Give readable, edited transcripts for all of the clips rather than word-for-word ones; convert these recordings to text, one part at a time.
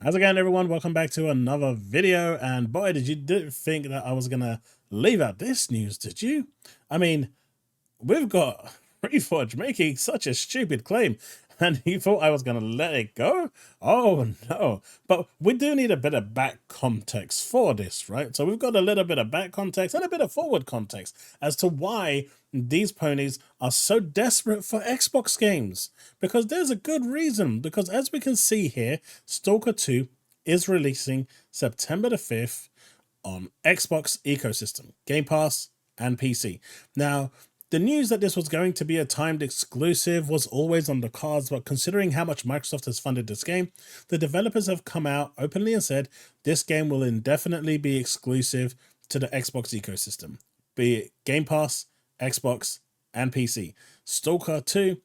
How's it going, everyone? Welcome back to another video. And boy, didn't think that I was gonna leave out this news, did you? I mean, we've got Reforge making such a stupid claim, and you thought I was gonna let it go? Oh no. But we do need a bit of back context for this, right? So we've got a little bit of back context and a bit of forward context as to why these ponies are so desperate for Xbox games. Because there's a good reason. Because as we can see here, Stalker 2 is releasing September the 5th on Xbox ecosystem, Game Pass, and PC. Now, the news that this was going to be a timed exclusive was always on the cards, but considering how much Microsoft has funded this game, the developers have come out openly and said this game will indefinitely be exclusive to the Xbox ecosystem, be it Game Pass, Xbox, and PC. Stalker 2,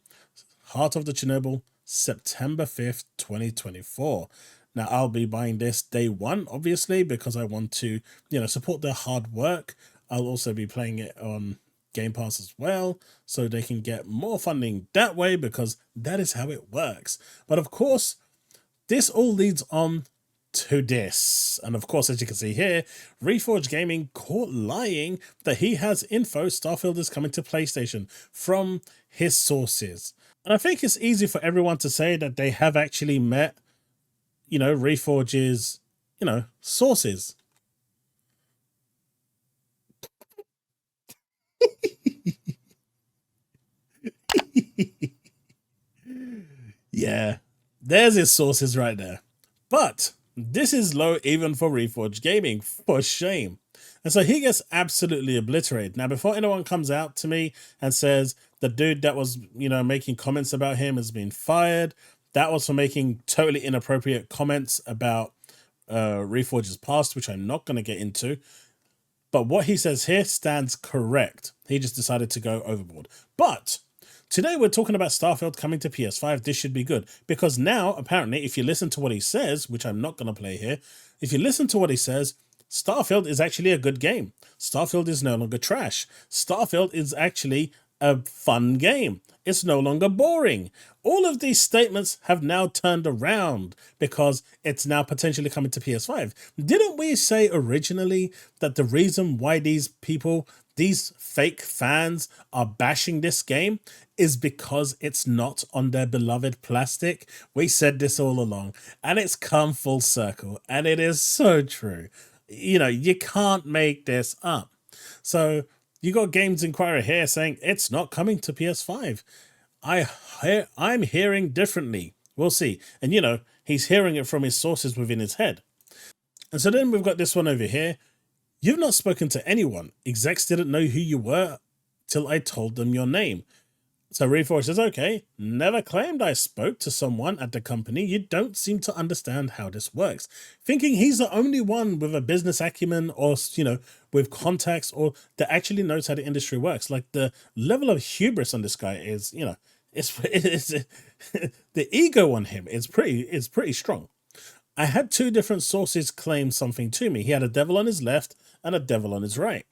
Heart of the Chernobyl, September 5th, 2024. Now, I'll be buying this day one, obviously, because I want to, support their hard work. I'll also be playing it on Game Pass as well, so they can get more funding that way, because that is how it works. But of course, this all leads on to this. And of course, as you can see here, Reforge Gaming caught lying that he has info Starfield is coming to PlayStation from his sources. And I think it's easy for everyone to say that they have actually met, Reforge's, sources. Yeah, there's his sources right there. But this is low even for Reforge Gaming, for shame. And so he gets absolutely obliterated. Now, before anyone comes out to me and says the dude that was, making comments about him has been fired, that was for making totally inappropriate comments about Reforge's past, which I'm not going to get into. But what he says here stands correct. He just decided to go overboard. But today we're talking about Starfield coming to PS5. This should be good, because now, apparently, if you listen to what he says, which I'm not going to play here, if you listen to what he says, Starfield is actually a good game. Starfield is no longer trash. Starfield is actually a fun game. It's no longer boring. All of these statements have now turned around because it's now potentially coming to PS5. Didn't we say originally that the reason why these people, these fake fans, are bashing this game is because it's not on their beloved plastic? We said this all along, and it's come full circle, and it is so true. You can't make this up. So you got Games Inquirer here saying it's not coming to PS5. I'm hearing differently. We'll see. And he's hearing it from his sources within his head. And so then we've got this one over here. You've not spoken to anyone. Execs didn't know who you were till I told them your name. So Reforge says, okay, never claimed I spoke to someone at the company. You don't seem to understand how this works. Thinking he's the only one with a business acumen or, with contacts or that actually knows how the industry works. Like, the level of hubris on this guy is, it's the ego on him is pretty strong. I had two different sources claim something to me. He had a devil on his left and a devil on his right.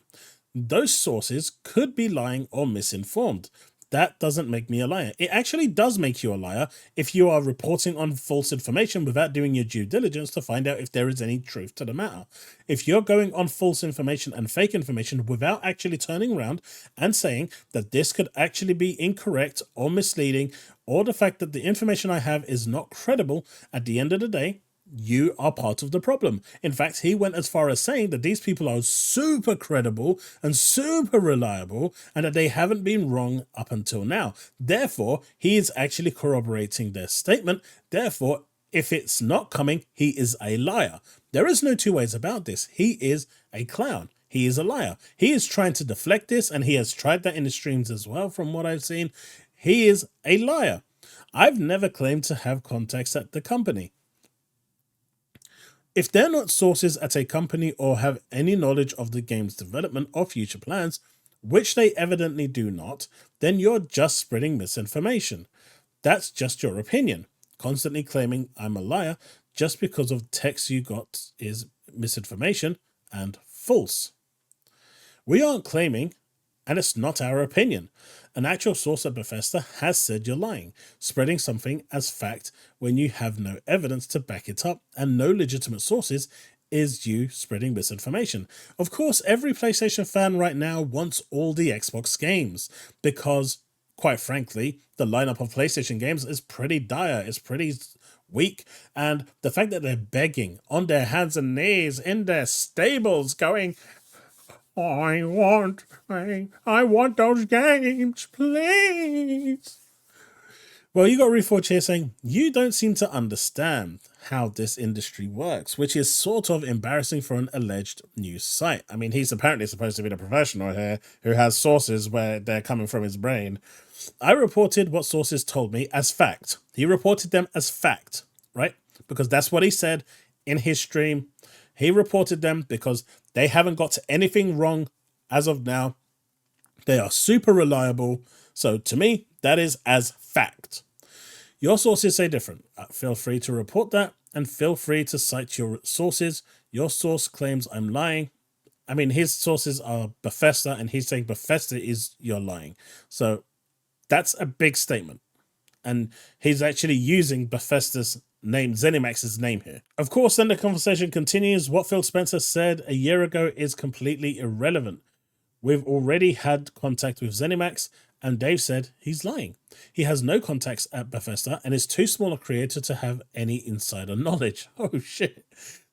Those sources could be lying or misinformed. That doesn't make me a liar. It actually does make you a liar if you are reporting on false information without doing your due diligence to find out if there is any truth to the matter. If you're going on false information and fake information without actually turning around and saying that this could actually be incorrect or misleading, or the fact that the information I have is not credible, at the end of the day, you are part of the problem. In fact, he went as far as saying that these people are super credible and super reliable and that they haven't been wrong up until now. Therefore, he is actually corroborating their statement. Therefore, if it's not coming, he is a liar. There is no two ways about this. He is a clown. He is a liar. He is trying to deflect this, and he has tried that in the streams as well, from what I've seen. He is a liar. I've never claimed to have contacts at the company. If they're not sources at a company or have any knowledge of the game's development or future plans, which they evidently do not, then you're just spreading misinformation. That's just your opinion. Constantly claiming I'm a liar just because of text you got is misinformation and false. We aren't claiming and it's not our opinion. An actual source at Bethesda has said you're lying, spreading something as fact when you have no evidence to back it up and no legitimate sources is you spreading misinformation. Of course, every PlayStation fan right now wants all the Xbox games because, quite frankly, the lineup of PlayStation games is pretty dire, it's pretty weak, and the fact that they're begging on their hands and knees in their stables going, I want those games, please. Well, you got Reforge here saying, you don't seem to understand how this industry works, which is sort of embarrassing for an alleged news site. I mean, he's apparently supposed to be the professional here who has sources where they're coming from his brain. I reported what sources told me as fact. He reported them as fact, right? Because that's what he said in his stream. He reported them because they haven't got anything wrong as of now. They are super reliable. So to me, that is as fact. Your sources say different. Feel free to report that and feel free to cite your sources. Your source claims I'm lying. I mean, his sources are Bethesda and he's saying Bethesda is you're lying. So that's a big statement. And he's actually using Bethesda's name, ZeniMax's name here. Of course, then the conversation continues. What Phil Spencer said a year ago is completely irrelevant. We've already had contact with ZeniMax, and Dave said he's lying. He has no contacts at Bethesda and is too small a creator to have any insider knowledge. Oh shit.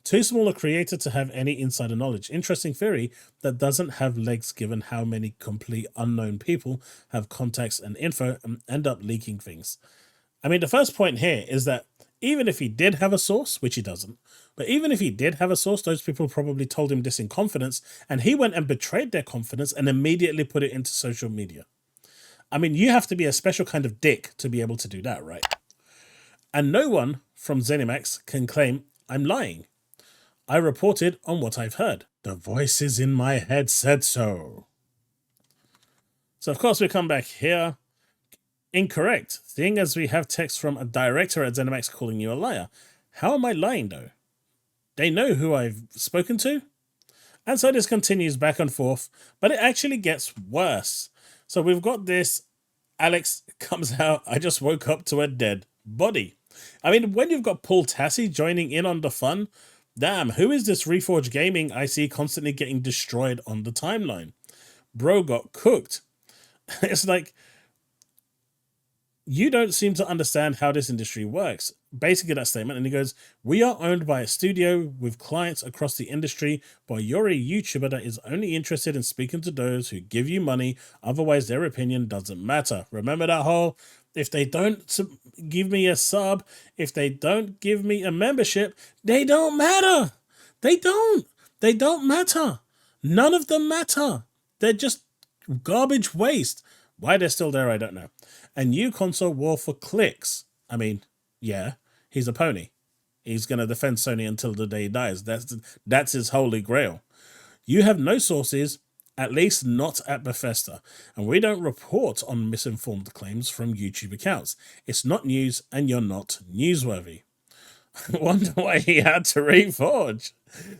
Too small a creator to have any insider knowledge. Interesting theory that doesn't have legs given how many complete unknown people have contacts and info and end up leaking things. I mean, the first point here is that even if he did have a source, which he doesn't, but even if he did have a source, those people probably told him this in confidence, and he went and betrayed their confidence and immediately put it into social media. I mean, you have to be a special kind of dick to be able to do that, right? And no one from ZeniMax can claim I'm lying. I reported on what I've heard. The voices in my head said so. So, of course, we come back here. Incorrect. Seeing as we have text from a director at ZeniMax calling you a liar. How am I lying, though? They know who I've spoken to? And so this continues back and forth, but it actually gets worse. So we've got this. Alex comes out. I just woke up to a dead body. I mean, when you've got Paul Tassi joining in on the fun, damn, who is this Reforge Gaming I see constantly getting destroyed on the timeline? Bro got cooked. It's like, you don't seem to understand how this industry works. Basically that statement, and he goes, we are owned by a studio with clients across the industry, but you're a YouTuber that is only interested in speaking to those who give you money, otherwise their opinion doesn't matter. Remember that whole, if they don't give me a sub, if they don't give me a membership, they don't matter. They don't matter. None of them matter. They're just garbage waste. Why they're still there, I don't know. And you console war for clicks. I mean, yeah, he's a pony. He's going to defend Sony until the day he dies. That's his holy grail. You have no sources, at least not at Bethesda. And we don't report on misinformed claims from YouTube accounts. It's not news and you're not newsworthy. I wonder why he had to Reforge.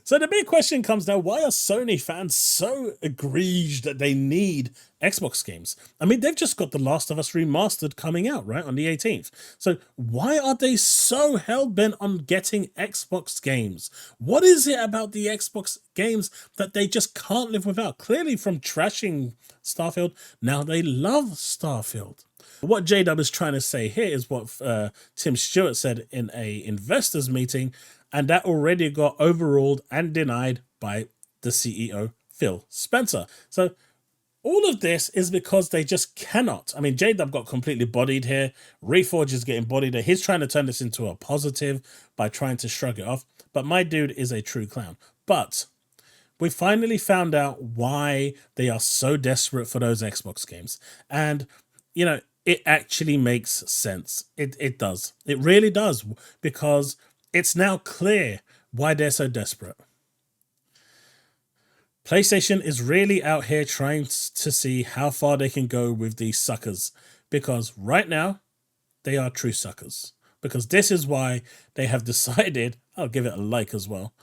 So the big question comes now, why are Sony fans so aggrieved that they need Xbox games? I mean, they've just got The Last of Us Remastered coming out, right, on the 18th. So why are they so hell-bent on getting Xbox games? What is it about the Xbox games that they just can't live without? Clearly from trashing Starfield, now they love Starfield. What J-Dub is trying to say here is what Tim Stewart said in a investors meeting, and that already got overruled and denied by the CEO, Phil Spencer. So all of this is because they just cannot. I mean, J-Dub got completely bodied here. Reforge is getting bodied here. He's trying to turn this into a positive by trying to shrug it off. But my dude is a true clown. But we finally found out why they are so desperate for those Xbox games. And, you know, it actually makes sense. It does. It really does. Because it's now clear why they're so desperate. PlayStation is really out here trying to see how far they can go with these suckers. Because right now, they are true suckers. Because this is why they have decided, I'll give it a like as well.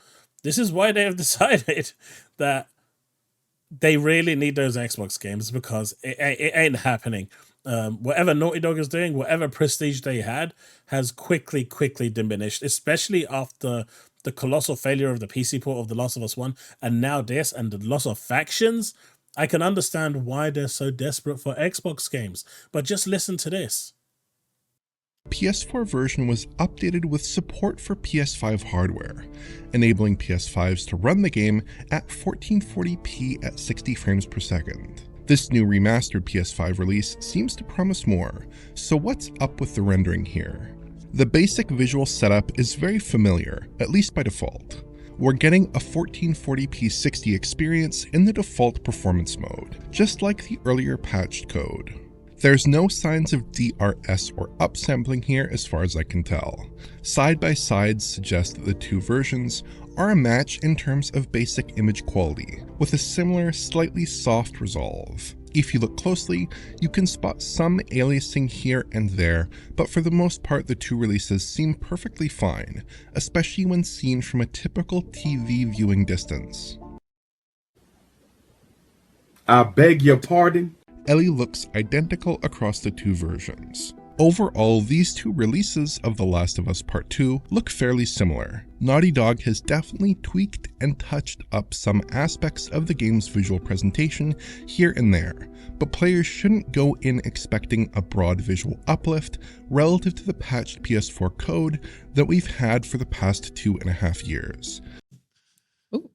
This is why they have decided that they really need those Xbox games because it ain't happening. Whatever Naughty Dog is doing, whatever prestige they had, has quickly diminished, especially after the colossal failure of the PC port of The Last of Us 1, and now this, and the loss of factions. I can understand why they're so desperate for Xbox games, but just listen to this. PS4 version was updated with support for PS5 hardware, enabling PS5s to run the game at 1440p at 60 frames per second. This new remastered PS5 release seems to promise more, so what's up with the rendering here? The basic visual setup is very familiar, at least by default. We're getting a 1440p 60 experience in the default performance mode, just like the earlier patched code. There's no signs of DRS or upsampling here as far as I can tell. Side-by-sides suggest that the two versions are a match in terms of basic image quality, with a similar, slightly soft resolve. If you look closely, you can spot some aliasing here and there, but for the most part the two releases seem perfectly fine, especially when seen from a typical TV viewing distance. I beg your pardon? Ellie looks identical across the two versions. Overall, these two releases of The Last of Us Part 2 look fairly similar. Naughty Dog has definitely tweaked and touched up some aspects of the game's visual presentation here and there, but players shouldn't go in expecting a broad visual uplift relative to the patched PS4 code that we've had for the past 2.5 years. Ooh.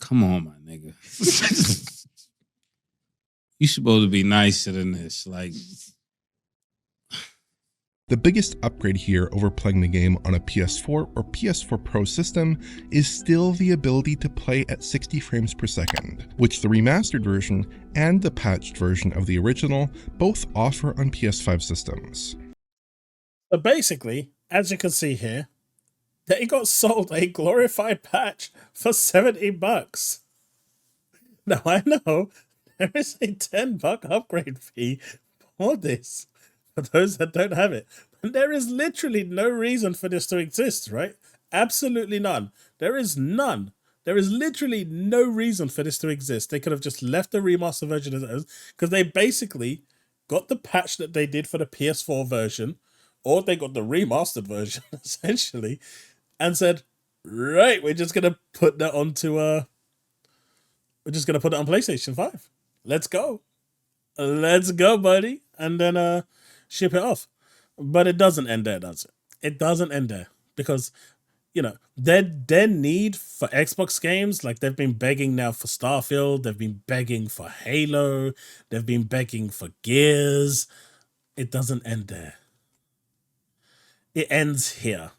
Come on, my nigga. You supposed to be nicer than this. Like, the biggest upgrade here over playing the game on a PS4 or PS4 Pro system is still the ability to play at 60 frames per second, which the remastered version and the patched version of the original both offer on PS5 systems. So basically, as you can see here, they got sold a glorified patch for $70. Now I know there is a $10 upgrade fee for this, for those that don't have it. And there is literally no reason for this to exist, right? Absolutely none. There is none. There is literally no reason for this to exist. They could have just left the remaster version as it is, because they basically got the patch that they did for the PS4 version, or they got the remastered version, essentially, and said, right, we're just going to put that onto, we're just going to put it on PlayStation 5. Let's go. Let's go, buddy. And then ship it off. But it doesn't end there, does it? It doesn't end there. Because, you know, their need for Xbox games, like they've been begging now for Starfield, they've been begging for Halo, they've been begging for Gears. It doesn't end there. It ends here.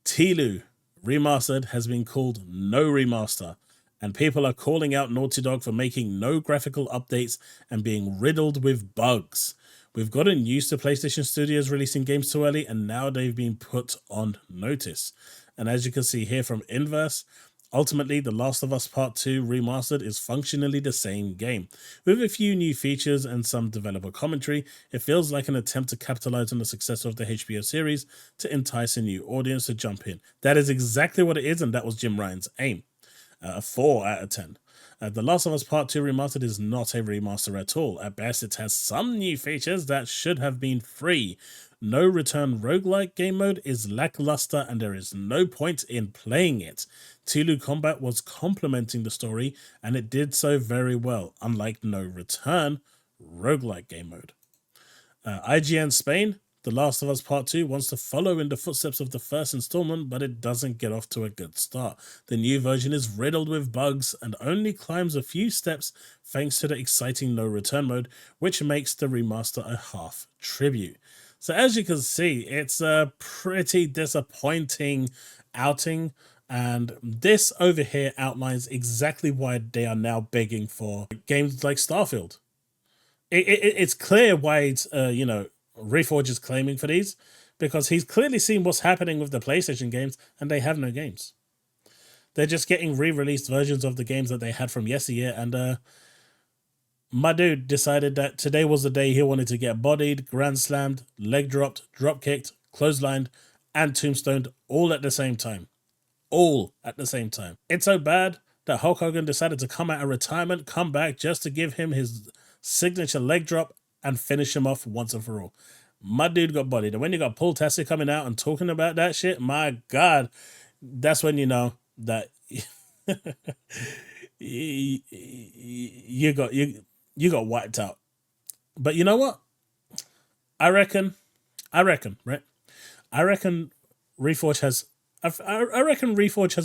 Tilu Remastered has been called no remaster, and people are calling out Naughty Dog for making no graphical updates and being riddled with bugs. We've gotten used to PlayStation Studios releasing games too early, and now they've been put on notice. And as you can see here from Inverse, ultimately, The Last of Us Part 2 Remastered is functionally the same game. With a few new features and some developer commentary, it feels like an attempt to capitalize on the success of the HBO series to entice a new audience to jump in. That is exactly what it is, and that was Jim Ryan's aim. 4 out of 10. The Last of Us Part 2 Remastered is not a remaster at all. At best, it has some new features that should have been free. No return roguelike game mode is lackluster, and there is no point in playing it. Tulu Combat was complementing the story, and it did so very well, unlike no return roguelike game mode. IGN Spain, The Last of Us Part 2 wants to follow in the footsteps of the first installment, but it doesn't get off to a good start. The new version is riddled with bugs and only climbs a few steps thanks to the exciting no return mode, which makes the remaster a half tribute. So as you can see, it's a pretty disappointing outing, and this over here outlines exactly why they are now begging for games like Starfield. It's clear why it's, Reforge is claiming for these, because he's clearly seen what's happening with the PlayStation games, and they have no games. They're just getting re-released versions of the games that they had from yesteryear, and my dude decided that today was the day he wanted to get bodied, grand slammed, leg dropped, drop kicked, clotheslined, and tombstoned all at the same time. All at the same time. It's so bad that Hulk Hogan decided to come out of retirement, come back just to give him his signature leg drop and finish him off once and for all. My dude got bodied. And when you got Paul Tassi coming out and talking about that shit, my God, that's when you know that you got wiped out. But you know what? I reckon, right? I reckon Reforge has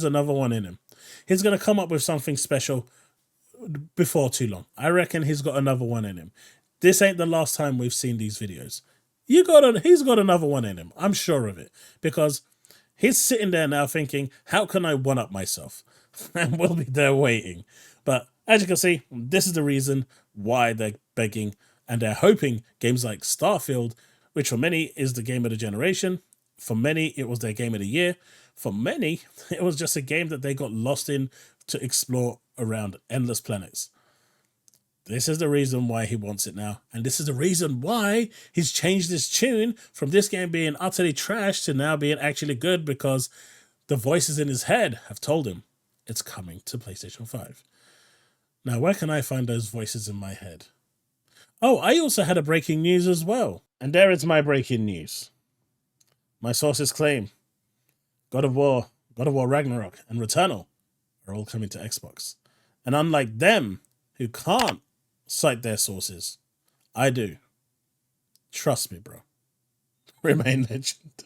another one in him. He's gonna come up with something special before too long. I reckon he's got another one in him. This ain't the last time we've seen these videos. He's got another one in him. I'm sure of it. Because he's sitting there now thinking, how can I one-up myself? And we'll be there waiting. But as you can see, this is the reason why they're begging and they're hoping games like Starfield, which for many is the game of the generation, for many it was their game of the year, for many it was just a game that they got lost in to explore around endless planets. This is the reason why he wants it now. And this is the reason why he's changed his tune from this game being utterly trash to now being actually good, because the voices in his head have told him it's coming to PlayStation 5. Now, where can I find those voices in my head? Oh, I also had a breaking news as well. And there is my breaking news. My sources claim God of War Ragnarok, and Returnal are all coming to Xbox. And unlike them, who can't cite their sources, I do. Trust me, bro. Remain legend.